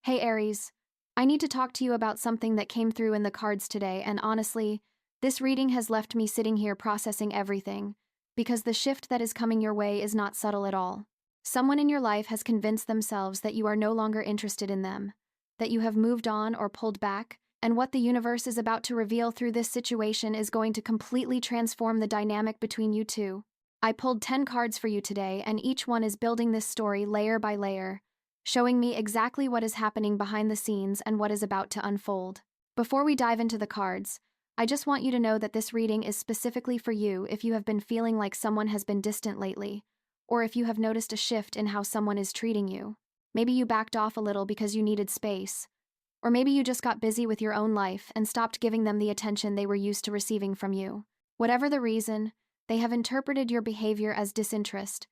Hey Aries, I need to talk to you about something that came through in the cards today, and honestly, this reading has left me sitting here processing everything, because the shift that is coming your way is not subtle at all. Someone in your life has convinced themselves that you are no longer interested in them, that you have moved on or pulled back, and what the universe is about to reveal through this situation is going to completely transform the dynamic between you two. I pulled 10 cards for you today, and each one is building this story layer by layer, showing me exactly what is happening behind the scenes and what is about to unfold. Before we dive into the cards, I just want you to know that this reading is specifically for you if you have been feeling like someone has been distant lately, or if you have noticed a shift in how someone is treating you. Maybe you backed off a little because you needed space, or maybe you just got busy with your own life and stopped giving them the attention they were used to receiving from you. Whatever the reason, they have interpreted your behavior as disinterest,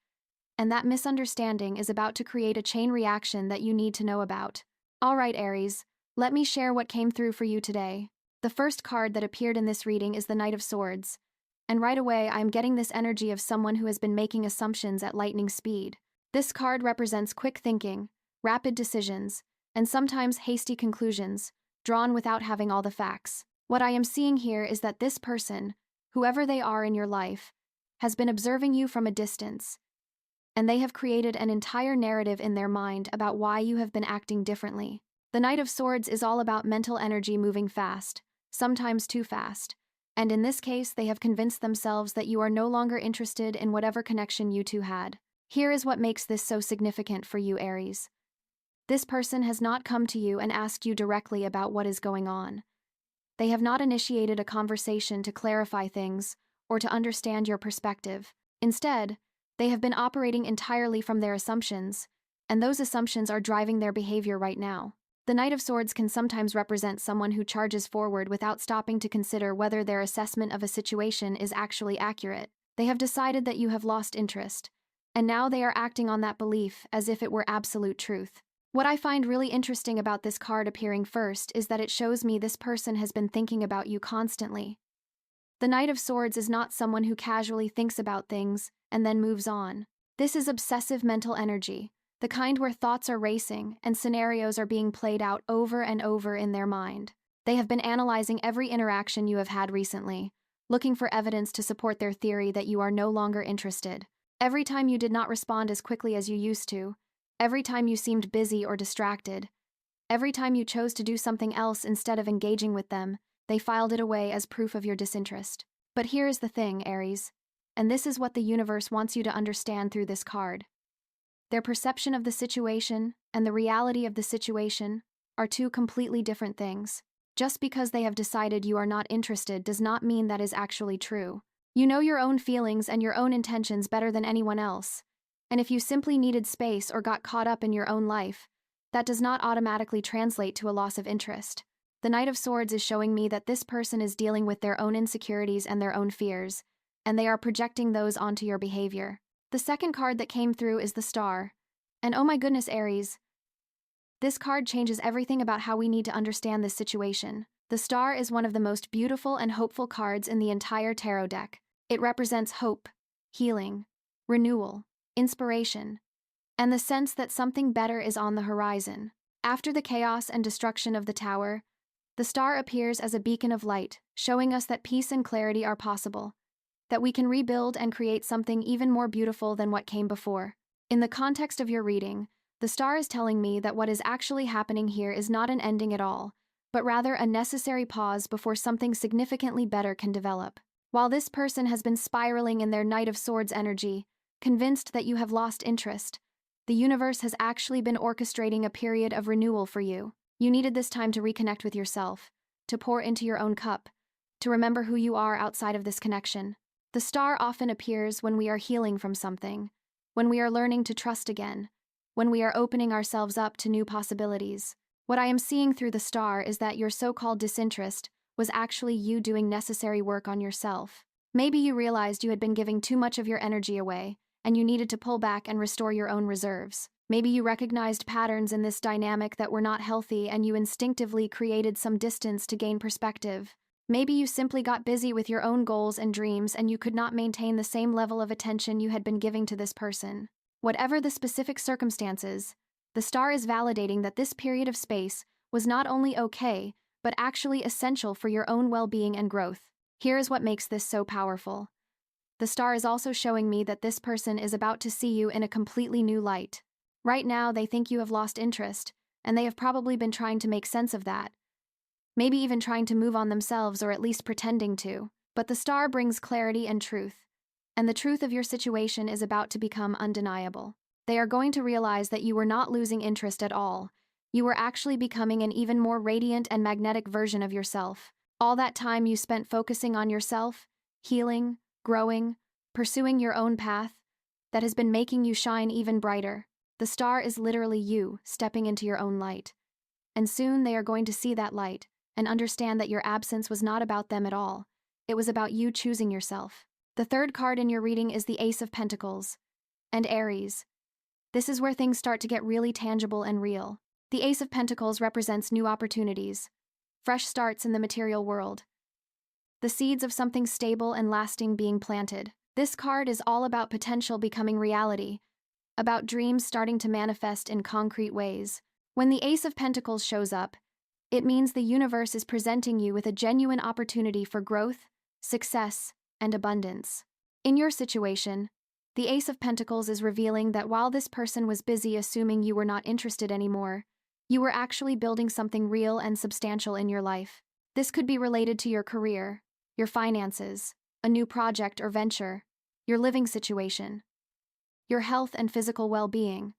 and that misunderstanding is about to create a chain reaction that you need to know about. All right, Aries, let me share what came through for you today. The first card that appeared in this reading is the Knight of Swords, and right away I am getting this energy of someone who has been making assumptions at lightning speed. This card represents quick thinking, rapid decisions, and sometimes hasty conclusions, drawn without having all the facts. What I am seeing here is that this person, whoever they are in your life, has been observing you from a distance, and they have created an entire narrative in their mind about why you have been acting differently. The Knight of Swords is all about mental energy moving fast, sometimes too fast, and in this case they have convinced themselves that you are no longer interested in whatever connection you two had. Here is what makes this so significant for you, Aries. This person has not come to you and asked you directly about what is going on. They have not initiated a conversation to clarify things or to understand your perspective. Instead, they have been operating entirely from their assumptions, and those assumptions are driving their behavior right now. The Knight of Swords can sometimes represent someone who charges forward without stopping to consider whether their assessment of a situation is actually accurate. They have decided that you have lost interest, and now they are acting on that belief as if it were absolute truth. What I find really interesting about this card appearing first is that it shows me this person has been thinking about you constantly. The Knight of Swords is not someone who casually thinks about things and then moves on. This is obsessive mental energy, the kind where thoughts are racing and scenarios are being played out over and over in their mind. They have been analyzing every interaction you have had recently, looking for evidence to support their theory that you are no longer interested. Every time you did not respond as quickly as you used to, every time you seemed busy or distracted, every time you chose to do something else instead of engaging with them, they filed it away as proof of your disinterest. But here is the thing, Aries, and this is what the universe wants you to understand through this card. Their perception of the situation and the reality of the situation are two completely different things. Just because they have decided you are not interested does not mean that is actually true. You know your own feelings and your own intentions better than anyone else, and if you simply needed space or got caught up in your own life, that does not automatically translate to a loss of interest. The Knight of Swords is showing me that this person is dealing with their own insecurities and their own fears, and they are projecting those onto your behavior. The second card that came through is the Star. And oh my goodness, Aries, this card changes everything about how we need to understand this situation. The Star is one of the most beautiful and hopeful cards in the entire tarot deck. It represents hope, healing, renewal, inspiration, and the sense that something better is on the horizon. After the chaos and destruction of the Tower, the Star appears as a beacon of light, showing us that peace and clarity are possible, that we can rebuild and create something even more beautiful than what came before. In the context of your reading, the Star is telling me that what is actually happening here is not an ending at all, but rather a necessary pause before something significantly better can develop. While this person has been spiraling in their Knight of Swords energy, convinced that you have lost interest, the universe has actually been orchestrating a period of renewal for you. You needed this time to reconnect with yourself, to pour into your own cup, to remember who you are outside of this connection. The Star often appears when we are healing from something, when we are learning to trust again, when we are opening ourselves up to new possibilities. What I am seeing through the Star is that your so-called disinterest was actually you doing necessary work on yourself. Maybe you realized you had been giving too much of your energy away, and you needed to pull back and restore your own reserves. Maybe you recognized patterns in this dynamic that were not healthy and you instinctively created some distance to gain perspective. Maybe you simply got busy with your own goals and dreams and you could not maintain the same level of attention you had been giving to this person. Whatever the specific circumstances, The star is validating that this period of space was not only okay, but actually essential for your own well-being and growth. Here is what makes this so powerful. The star is also showing me that this person is about to see you in a completely new light. Right now, they think you have lost interest, and they have probably been trying to make sense of that. Maybe even trying to move on themselves or at least pretending to. But the star brings clarity and truth. And the truth of your situation is about to become undeniable. They are going to realize that you were not losing interest at all. You were actually becoming an even more radiant and magnetic version of yourself. All that time you spent focusing on yourself, healing, growing, pursuing your own path, that has been making you shine even brighter. The star is literally you stepping into your own light. And soon they are going to see that light and understand that your absence was not about them at all. It was about you choosing yourself. The third card in your reading is the Ace of Pentacles and Aries. This is where things start to get really tangible and real. The Ace of Pentacles represents new opportunities, fresh starts in the material world, the seeds of something stable and lasting being planted. This card is all about potential becoming reality, about dreams starting to manifest in concrete ways. When the Ace of Pentacles shows up, it means the universe is presenting you with a genuine opportunity for growth, success, and abundance. In your situation, the Ace of Pentacles is revealing that while this person was busy assuming you were not interested anymore, you were actually building something real and substantial in your life. This could be related to your career, your finances, a new project or venture, your living situation, your health and physical well-being,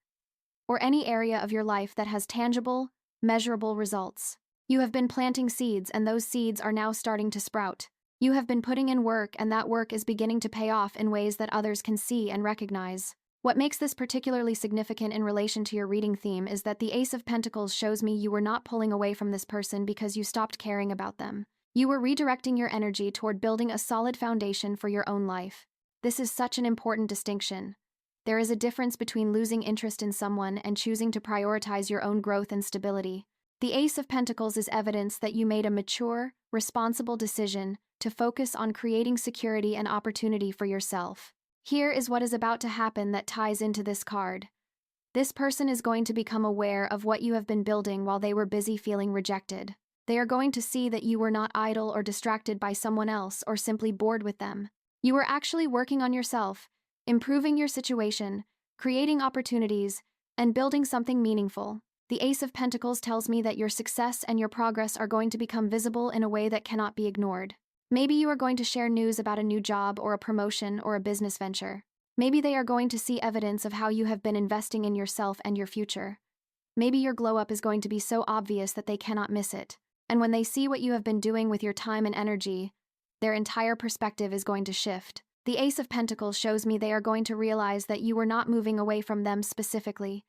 or any area of your life that has tangible, measurable results. You have been planting seeds, and those seeds are now starting to sprout. You have been putting in work, and that work is beginning to pay off in ways that others can see and recognize. What makes this particularly significant in relation to your reading theme is that the Ace of Pentacles shows me you were not pulling away from this person because you stopped caring about them. You were redirecting your energy toward building a solid foundation for your own life. This is such an important distinction. There is a difference between losing interest in someone and choosing to prioritize your own growth and stability. The Ace of Pentacles is evidence that you made a mature, responsible decision to focus on creating security and opportunity for yourself. Here is what is about to happen that ties into this card. This person is going to become aware of what you have been building while they were busy feeling rejected. They are going to see that you were not idle or distracted by someone else or simply bored with them. You were actually working on yourself, improving your situation, creating opportunities, and building something meaningful. The Ace of Pentacles tells me that your success and your progress are going to become visible in a way that cannot be ignored. Maybe you are going to share news about a new job or a promotion or a business venture. Maybe they are going to see evidence of how you have been investing in yourself and your future. Maybe your glow-up is going to be so obvious that they cannot miss it. And when they see what you have been doing with your time and energy, their entire perspective is going to shift. The Ace of Pentacles shows me they are going to realize that you were not moving away from them specifically.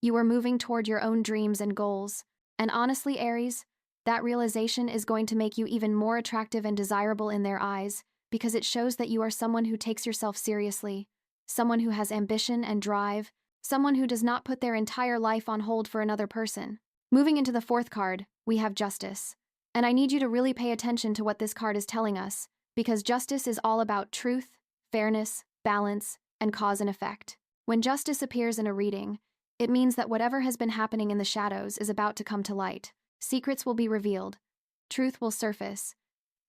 You were moving toward your own dreams and goals. And honestly, Aries, that realization is going to make you even more attractive and desirable in their eyes because it shows that you are someone who takes yourself seriously, someone who has ambition and drive, someone who does not put their entire life on hold for another person. Moving into the fourth card, we have Justice. And I need you to really pay attention to what this card is telling us, because justice is all about truth, fairness, balance, and cause and effect. When justice appears in a reading, it means that whatever has been happening in the shadows is about to come to light. Secrets will be revealed, truth will surface,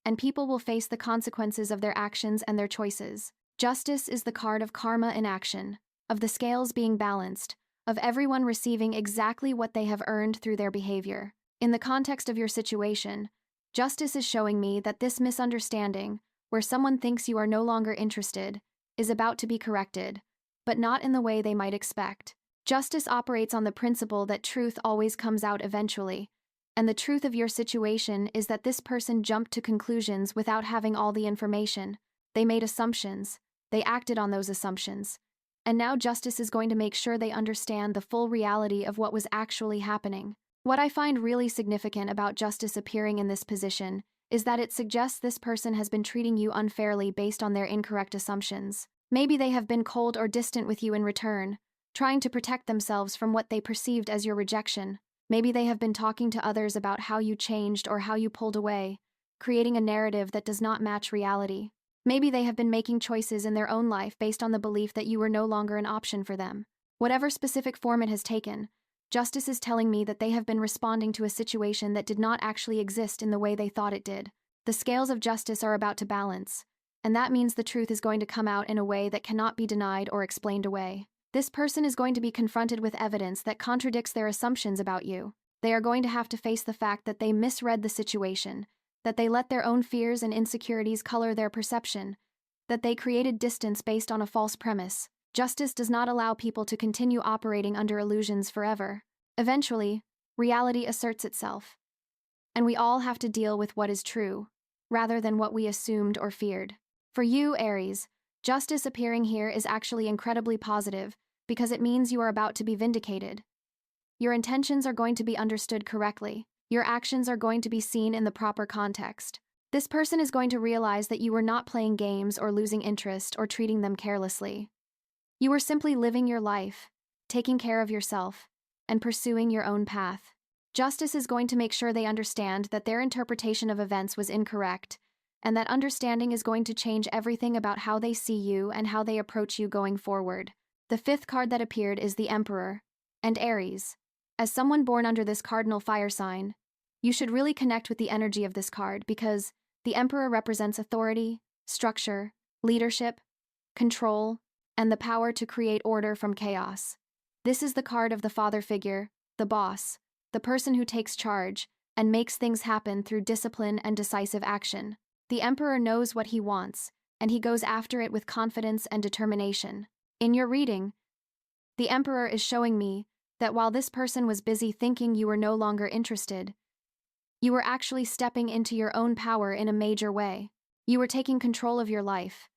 and people will face the consequences of their actions and their choices. Justice is the card of karma in action, of the scales being balanced, of everyone receiving exactly what they have earned through their behavior. In the context of your situation, justice is showing me that this misunderstanding, where someone thinks you are no longer interested, is about to be corrected, but not in the way they might expect. Justice operates on the principle that truth always comes out eventually, and the truth of your situation is that this person jumped to conclusions without having all the information. They made assumptions, they acted on those assumptions, and now justice is going to make sure they understand the full reality of what was actually happening. What I find really significant about justice appearing in this position is that it suggests this person has been treating you unfairly based on their incorrect assumptions. Maybe they have been cold or distant with you in return, trying to protect themselves from what they perceived as your rejection. Maybe they have been talking to others about how you changed or how you pulled away, creating a narrative that does not match reality. Maybe they have been making choices in their own life based on the belief that you were no longer an option for them. Whatever specific form it has taken, Justice is telling me that they have been responding to a situation that did not actually exist in the way they thought it did. The scales of justice are about to balance, and that means the truth is going to come out in a way that cannot be denied or explained away. This person is going to be confronted with evidence that contradicts their assumptions about you. They are going to have to face the fact that they misread the situation, that they let their own fears and insecurities color their perception, that they created distance based on a false premise. Justice does not allow people to continue operating under illusions forever. Eventually, reality asserts itself, and we all have to deal with what is true, rather than what we assumed or feared. For you, Aries, justice appearing here is actually incredibly positive because it means you are about to be vindicated. Your intentions are going to be understood correctly. Your actions are going to be seen in the proper context. This person is going to realize that you were not playing games or losing interest or treating them carelessly. You were simply living your life, taking care of yourself, and pursuing your own path. Justice is going to make sure they understand that their interpretation of events was incorrect, and that understanding is going to change everything about how they see you and how they approach you going forward. The fifth card that appeared is the Emperor, and Aries. As someone born under this cardinal fire sign, you should really connect with the energy of this card because the Emperor represents authority, structure, leadership, control, and the power to create order from chaos. This is the card of the father figure, the boss, the person who takes charge and makes things happen through discipline and decisive action. The Emperor knows what he wants, and he goes after it with confidence and determination. In your reading, the Emperor is showing me that while this person was busy thinking you were no longer interested, you were actually stepping into your own power in a major way. You were taking control of your life,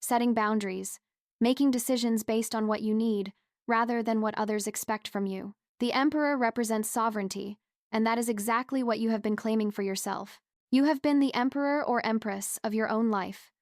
setting boundaries, making decisions based on what you need rather than what others expect from you. The Emperor represents sovereignty, and that is exactly what you have been claiming for yourself. You have been the emperor or empress of your own life,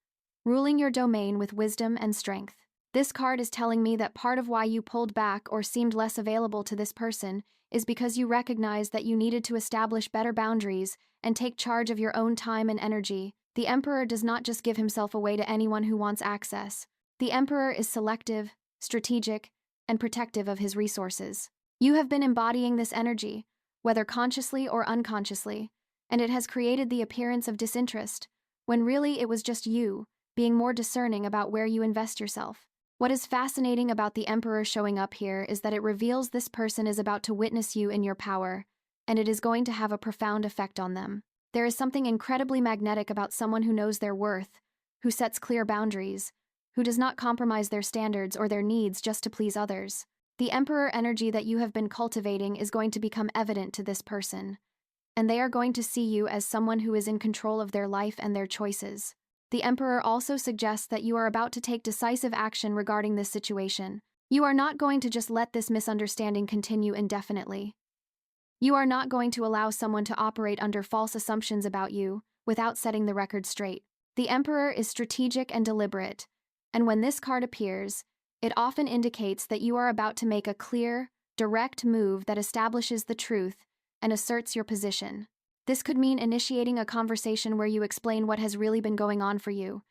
ruling your domain with wisdom and strength. This card is telling me that part of why you pulled back or seemed less available to this person is because you recognized that you needed to establish better boundaries and take charge of your own time and energy. The Emperor does not just give himself away to anyone who wants access. The Emperor is selective, strategic, and protective of his resources. You have been embodying this energy, whether consciously or unconsciously, and it has created the appearance of disinterest, when really it was just you, being more discerning about where you invest yourself. What is fascinating about the Emperor showing up here is that it reveals this person is about to witness you in your power, and it is going to have a profound effect on them. There is something incredibly magnetic about someone who knows their worth, who sets clear boundaries, who does not compromise their standards or their needs just to please others. The Emperor energy that you have been cultivating is going to become evident to this person, and they are going to see you as someone who is in control of their life and their choices. The Emperor also suggests that you are about to take decisive action regarding this situation. You are not going to just let this misunderstanding continue indefinitely. You are not going to allow someone to operate under false assumptions about you without setting the record straight. The Emperor is strategic and deliberate, and when this card appears, it often indicates that you are about to make a clear, direct move that establishes the truth and asserts your position. This could mean initiating a conversation where you explain what has really been going on for you.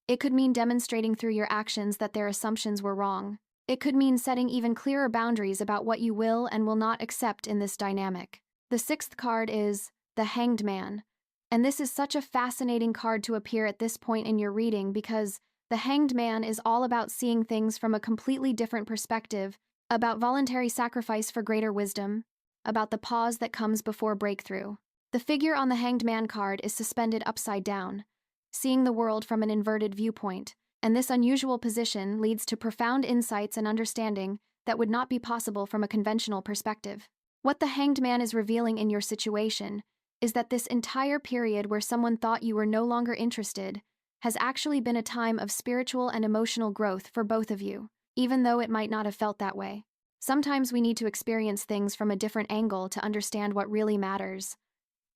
It could mean demonstrating through your actions that their assumptions were wrong. It could mean setting even clearer boundaries about what you will and will not accept in this dynamic. The sixth card is the Hanged Man, and this is such a fascinating card to appear at this point in your reading because the Hanged Man is all about seeing things from a completely different perspective, about voluntary sacrifice for greater wisdom, about the pause that comes before breakthrough. The figure on the Hanged Man card is suspended upside down, seeing the world from an inverted viewpoint, and this unusual position leads to profound insights and understanding that would not be possible from a conventional perspective. What the Hanged Man is revealing in your situation is that this entire period where someone thought you were no longer interested has actually been a time of spiritual and emotional growth for both of you, even though it might not have felt that way. Sometimes we need to experience things from a different angle to understand what really matters.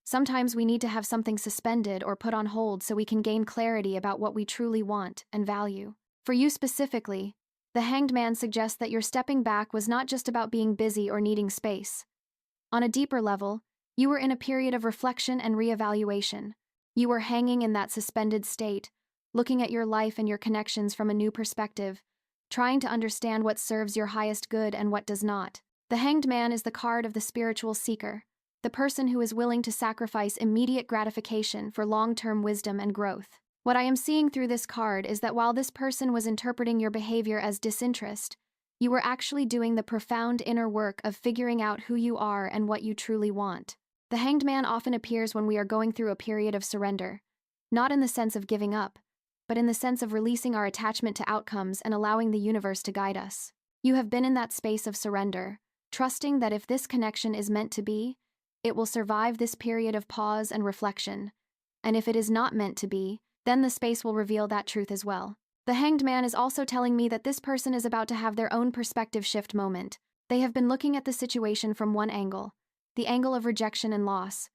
Sometimes we need to have something suspended or put on hold so we can gain clarity about what we truly want and value. For you specifically, the Hanged Man suggests that your stepping back was not just about being busy or needing space. On a deeper level, you were in a period of reflection and reevaluation. You were hanging in that suspended state, looking at your life and your connections from a new perspective, trying to understand what serves your highest good and what does not. The Hanged Man is the card of the spiritual seeker, the person who is willing to sacrifice immediate gratification for long-term wisdom and growth. What I am seeing through this card is that while this person was interpreting your behavior as disinterest, you were actually doing the profound inner work of figuring out who you are and what you truly want. The Hanged Man often appears when we are going through a period of surrender, not in the sense of giving up, but in the sense of releasing our attachment to outcomes and allowing the universe to guide us. You have been in that space of surrender, trusting that if this connection is meant to be, it will survive this period of pause and reflection, and if it is not meant to be, then the space will reveal that truth as well. The Hanged Man is also telling me that this person is about to have their own perspective shift moment. They have been looking at the situation from one angle, the angle of rejection and loss,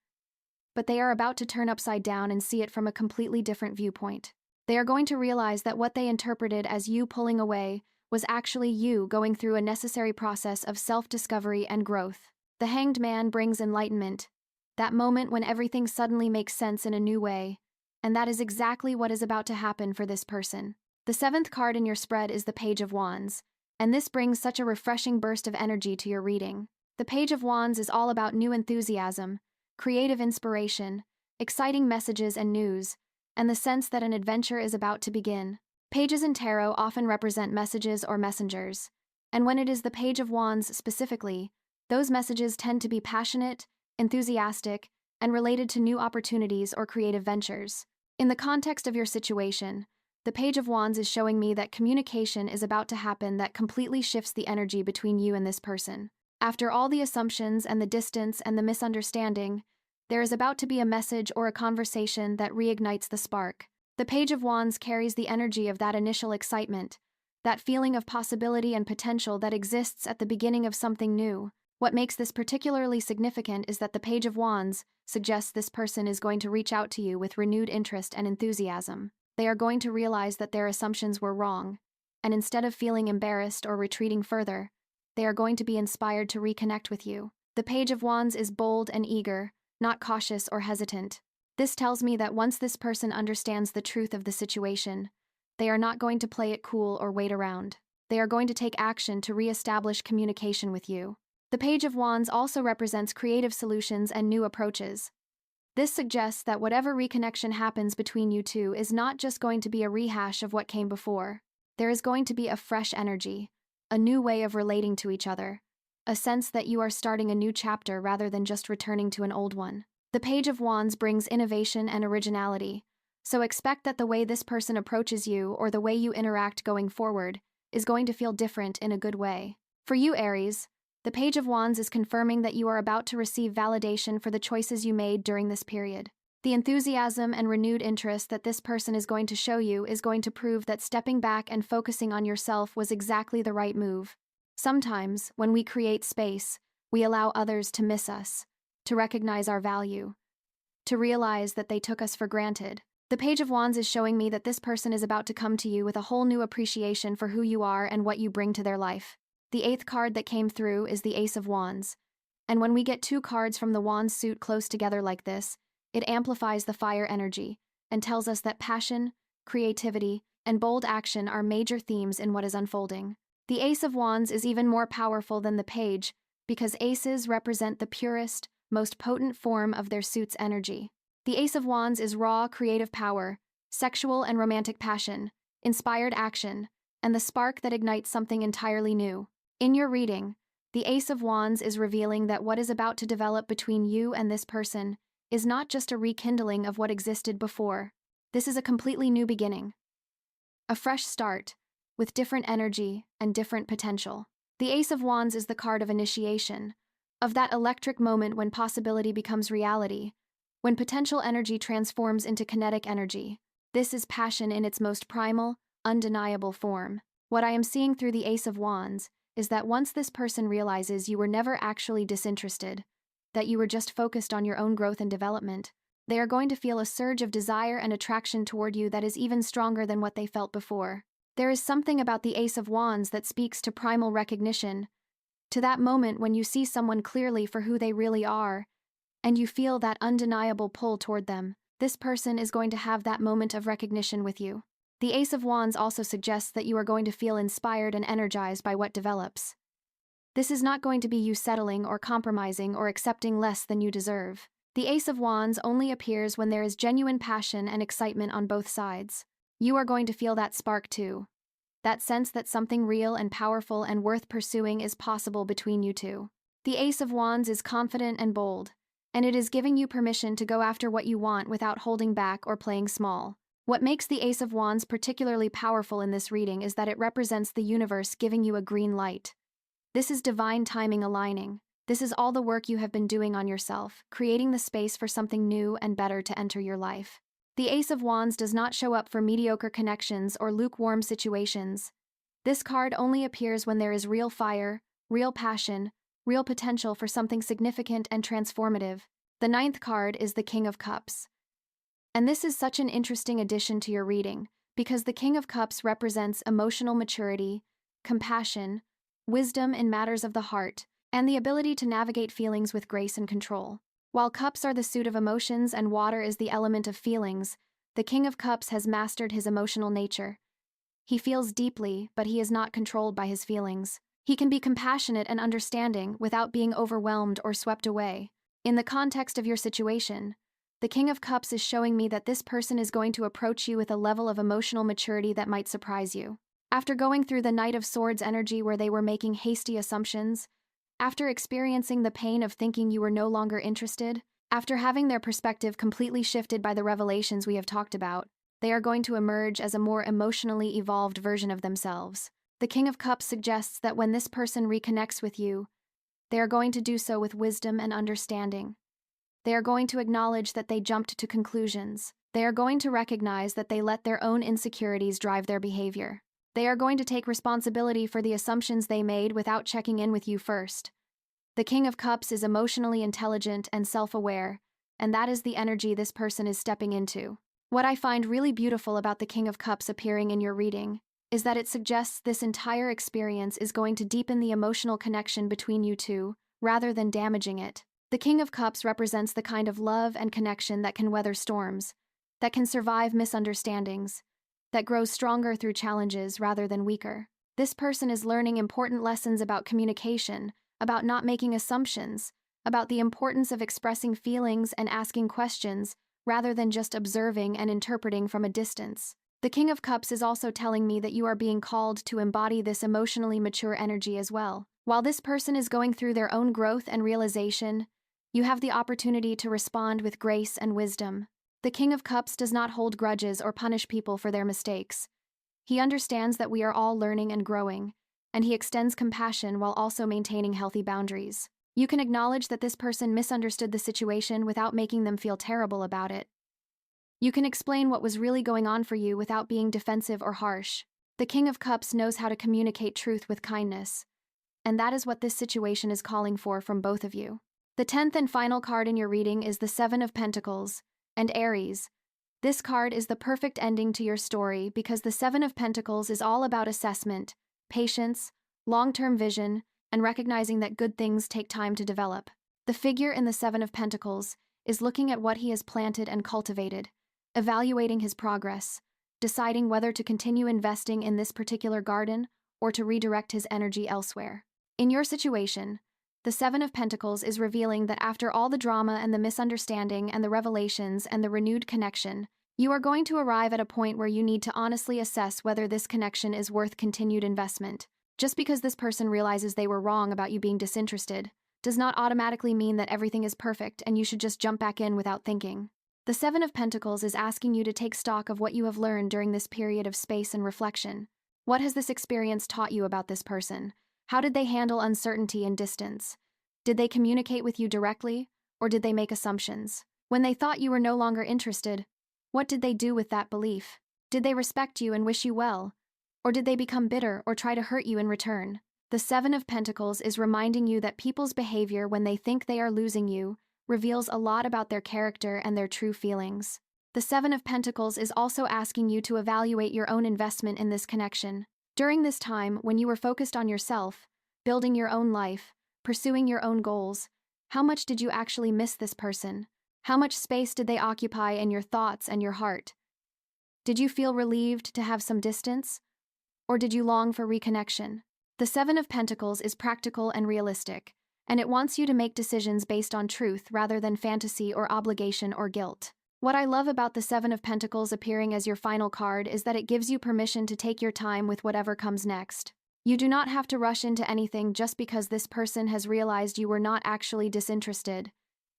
but they are about to turn upside down and see it from a completely different viewpoint. They are going to realize that what they interpreted as you pulling away was actually you going through a necessary process of self-discovery and growth. The Hanged Man brings enlightenment, that moment when everything suddenly makes sense in a new way, and that is exactly what is about to happen for this person. The 7th card in your spread is the Page of Wands, and this brings such a refreshing burst of energy to your reading. The Page of Wands is all about new enthusiasm, creative inspiration, exciting messages and news, and the sense that an adventure is about to begin. Pages in tarot often represent messages or messengers, and when it is the Page of Wands specifically, those messages tend to be passionate, enthusiastic, and related to new opportunities or creative ventures. In the context of your situation, the Page of Wands is showing me that communication is about to happen that completely shifts the energy between you and this person. After all the assumptions and the distance and the misunderstanding, there is about to be a message or a conversation that reignites the spark. The Page of Wands carries the energy of that initial excitement, that feeling of possibility and potential that exists at the beginning of something new. What makes this particularly significant is that the Page of Wands suggests this person is going to reach out to you with renewed interest and enthusiasm. They are going to realize that their assumptions were wrong, and instead of feeling embarrassed or retreating further, they are going to be inspired to reconnect with you. The Page of Wands is bold and eager, not cautious or hesitant. This tells me that once this person understands the truth of the situation, they are not going to play it cool or wait around. They are going to take action to re-establish communication with you. The Page of Wands also represents creative solutions and new approaches. This suggests that whatever reconnection happens between you two is not just going to be a rehash of what came before. There is going to be a fresh energy, a new way of relating to each other, a sense that you are starting a new chapter rather than just returning to an old one. The Page of Wands brings innovation and originality, so expect that the way this person approaches you or the way you interact going forward is going to feel different in a good way. For you, Aries, the Page of Wands is confirming that you are about to receive validation for the choices you made during this period. The enthusiasm and renewed interest that this person is going to show you is going to prove that stepping back and focusing on yourself was exactly the right move. Sometimes, when we create space, we allow others to miss us, to recognize our value, to realize that they took us for granted. The Page of Wands is showing me that this person is about to come to you with a whole new appreciation for who you are and what you bring to their life. The 8th card that came through is the Ace of Wands, and when we get 2 cards from the Wand suit close together like this, it amplifies the fire energy and tells us that passion, creativity, and bold action are major themes in what is unfolding. The Ace of Wands is even more powerful than the Page because aces represent the purest, most potent form of their suit's energy. The Ace of Wands is raw, creative power, sexual and romantic passion, inspired action, and the spark that ignites something entirely new. In your reading, the Ace of Wands is revealing that what is about to develop between you and this person is not just a rekindling of what existed before. This is a completely new beginning. A fresh start, with different energy and different potential. The Ace of Wands is the card of initiation, of that electric moment when possibility becomes reality, when potential energy transforms into kinetic energy. This is passion in its most primal, undeniable form. What I am seeing through the Ace of Wands is that once this person realizes you were never actually disinterested, that you were just focused on your own growth and development, they are going to feel a surge of desire and attraction toward you that is even stronger than what they felt before. There is something about the Ace of Wands that speaks to primal recognition, to that moment when you see someone clearly for who they really are, and you feel that undeniable pull toward them. This person is going to have that moment of recognition with you. The Ace of Wands also suggests that you are going to feel inspired and energized by what develops. This is not going to be you settling or compromising or accepting less than you deserve. The Ace of Wands only appears when there is genuine passion and excitement on both sides. You are going to feel that spark too. That sense that something real and powerful and worth pursuing is possible between you two. The Ace of Wands is confident and bold, and it is giving you permission to go after what you want without holding back or playing small. What makes the Ace of Wands particularly powerful in this reading is that it represents the universe giving you a green light. This is divine timing aligning. This is all the work you have been doing on yourself, creating the space for something new and better to enter your life. The Ace of Wands does not show up for mediocre connections or lukewarm situations. This card only appears when there is real fire, real passion, real potential for something significant and transformative. The ninth card is the King of Cups. And this is such an interesting addition to your reading, because the King of Cups represents emotional maturity, compassion, wisdom in matters of the heart, and the ability to navigate feelings with grace and control. While cups are the suit of emotions and water is the element of feelings, the King of Cups has mastered his emotional nature. He feels deeply, but he is not controlled by his feelings. He can be compassionate and understanding without being overwhelmed or swept away. In the context of your situation, the King of Cups is showing me that this person is going to approach you with a level of emotional maturity that might surprise you. After going through the Knight of Swords energy where they were making hasty assumptions, after experiencing the pain of thinking you were no longer interested, after having their perspective completely shifted by the revelations we have talked about, they are going to emerge as a more emotionally evolved version of themselves. The King of Cups suggests that when this person reconnects with you, they are going to do so with wisdom and understanding. They are going to acknowledge that they jumped to conclusions. They are going to recognize that they let their own insecurities drive their behavior. They are going to take responsibility for the assumptions they made without checking in with you first. The King of Cups is emotionally intelligent and self-aware, and that is the energy this person is stepping into. What I find really beautiful about the King of Cups appearing in your reading is that it suggests this entire experience is going to deepen the emotional connection between you two, rather than damaging it. The King of Cups represents the kind of love and connection that can weather storms, that can survive misunderstandings, that grows stronger through challenges rather than weaker. This person is learning important lessons about communication, about not making assumptions, about the importance of expressing feelings and asking questions, rather than just observing and interpreting from a distance. The King of Cups is also telling me that you are being called to embody this emotionally mature energy as well. While this person is going through their own growth and realization, you have the opportunity to respond with grace and wisdom. The King of Cups does not hold grudges or punish people for their mistakes. He understands that we are all learning and growing, and he extends compassion while also maintaining healthy boundaries. You can acknowledge that this person misunderstood the situation without making them feel terrible about it. You can explain what was really going on for you without being defensive or harsh. The King of Cups knows how to communicate truth with kindness, and that is what this situation is calling for from both of you. The 10th and final card in your reading is the Seven of Pentacles, and Aries. This card is the perfect ending to your story because the Seven of Pentacles is all about assessment, patience, long-term vision, and recognizing that good things take time to develop. The figure in the Seven of Pentacles is looking at what he has planted and cultivated, evaluating his progress, deciding whether to continue investing in this particular garden or to redirect his energy elsewhere. In your situation, the Seven of Pentacles is revealing that after all the drama and the misunderstanding and the revelations and the renewed connection, you are going to arrive at a point where you need to honestly assess whether this connection is worth continued investment. Just because this person realizes they were wrong about you being disinterested does not automatically mean that everything is perfect and you should just jump back in without thinking. The Seven of Pentacles is asking you to take stock of what you have learned during this period of space and reflection. What has this experience taught you about this person? How did they handle uncertainty and distance? Did they communicate with you directly, or did they make assumptions? When they thought you were no longer interested, what did they do with that belief? Did they respect you and wish you well? Or did they become bitter or try to hurt you in return? The Seven of Pentacles is reminding you that people's behavior when they think they are losing you reveals a lot about their character and their true feelings. The Seven of Pentacles is also asking you to evaluate your own investment in this connection. During this time, when you were focused on yourself, building your own life, pursuing your own goals, how much did you actually miss this person? How much space did they occupy in your thoughts and your heart? Did you feel relieved to have some distance? Or did you long for reconnection? The Seven of Pentacles is practical and realistic, and it wants you to make decisions based on truth rather than fantasy or obligation or guilt. What I love about the Seven of Pentacles appearing as your final card is that it gives you permission to take your time with whatever comes next. You do not have to rush into anything just because this person has realized you were not actually disinterested.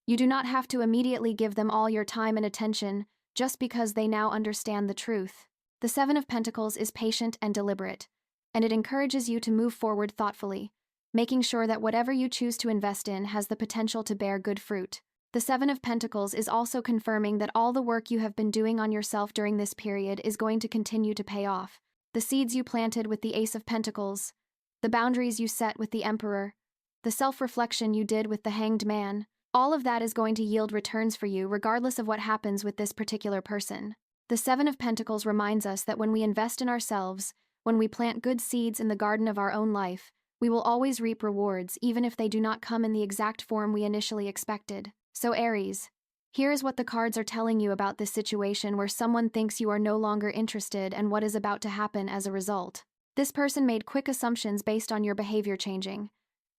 You do not have to immediately give them all your time and attention just because they now understand the truth. The Seven of Pentacles is patient and deliberate, and it encourages you to move forward thoughtfully, making sure that whatever you choose to invest in has the potential to bear good fruit. The Seven of Pentacles is also confirming that all the work you have been doing on yourself during this period is going to continue to pay off. The seeds you planted with the Ace of Pentacles, the boundaries you set with the Emperor, the self-reflection you did with the Hanged Man, all of that is going to yield returns for you regardless of what happens with this particular person. The Seven of Pentacles reminds us that when we invest in ourselves, when we plant good seeds in the garden of our own life, we will always reap rewards even if they do not come in the exact form we initially expected. So Aries, here is what the cards are telling you about this situation where someone thinks you are no longer interested and what is about to happen as a result. This person made quick assumptions based on your behavior changing,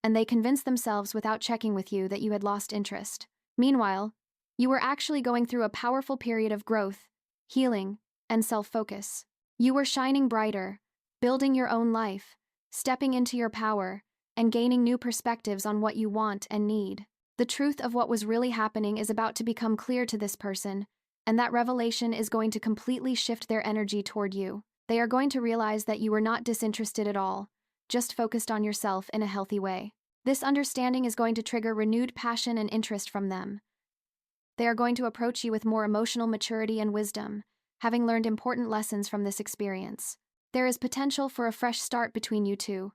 and they convinced themselves without checking with you that you had lost interest. Meanwhile, you were actually going through a powerful period of growth, healing, and self-focus. You were shining brighter, building your own life, stepping into your power, and gaining new perspectives on what you want and need. The truth of what was really happening is about to become clear to this person, and that revelation is going to completely shift their energy toward you. They are going to realize that you were not disinterested at all, just focused on yourself in a healthy way. This understanding is going to trigger renewed passion and interest from them. They are going to approach you with more emotional maturity and wisdom, having learned important lessons from this experience. There is potential for a fresh start between you two,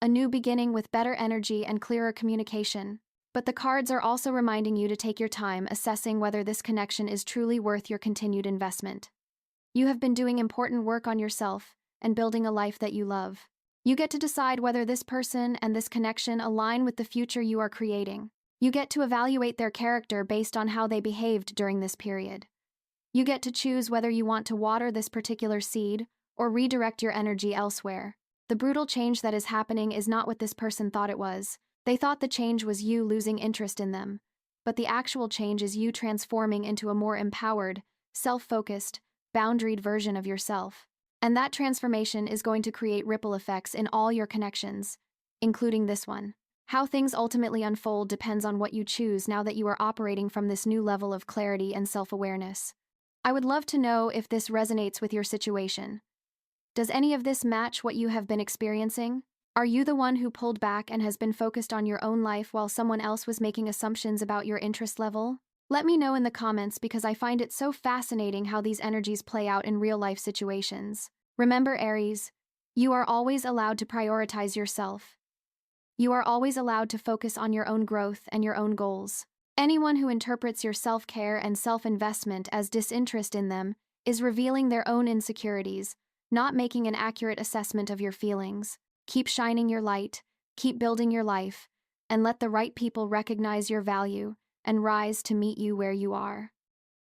a new beginning with better energy and clearer communication. But the cards are also reminding you to take your time assessing whether this connection is truly worth your continued investment. You have been doing important work on yourself and building a life that you love. You get to decide whether this person and this connection align with the future you are creating. You get to evaluate their character based on how they behaved during this period. You get to choose whether you want to water this particular seed or redirect your energy elsewhere. The brutal change that is happening is not what this person thought it was. They thought the change was you losing interest in them, but the actual change is you transforming into a more empowered, self-focused, boundaried version of yourself. And that transformation is going to create ripple effects in all your connections, including this one. How things ultimately unfold depends on what you choose now that you are operating from this new level of clarity and self-awareness. I would love to know if this resonates with your situation. Does any of this match what you have been experiencing? Are you the one who pulled back and has been focused on your own life while someone else was making assumptions about your interest level? Let me know in the comments because I find it so fascinating how these energies play out in real-life situations. Remember, Aries, you are always allowed to prioritize yourself. You are always allowed to focus on your own growth and your own goals. Anyone who interprets your self-care and self-investment as disinterest in them is revealing their own insecurities, not making an accurate assessment of your feelings. Keep shining your light, keep building your life, and let the right people recognize your value and rise to meet you where you are.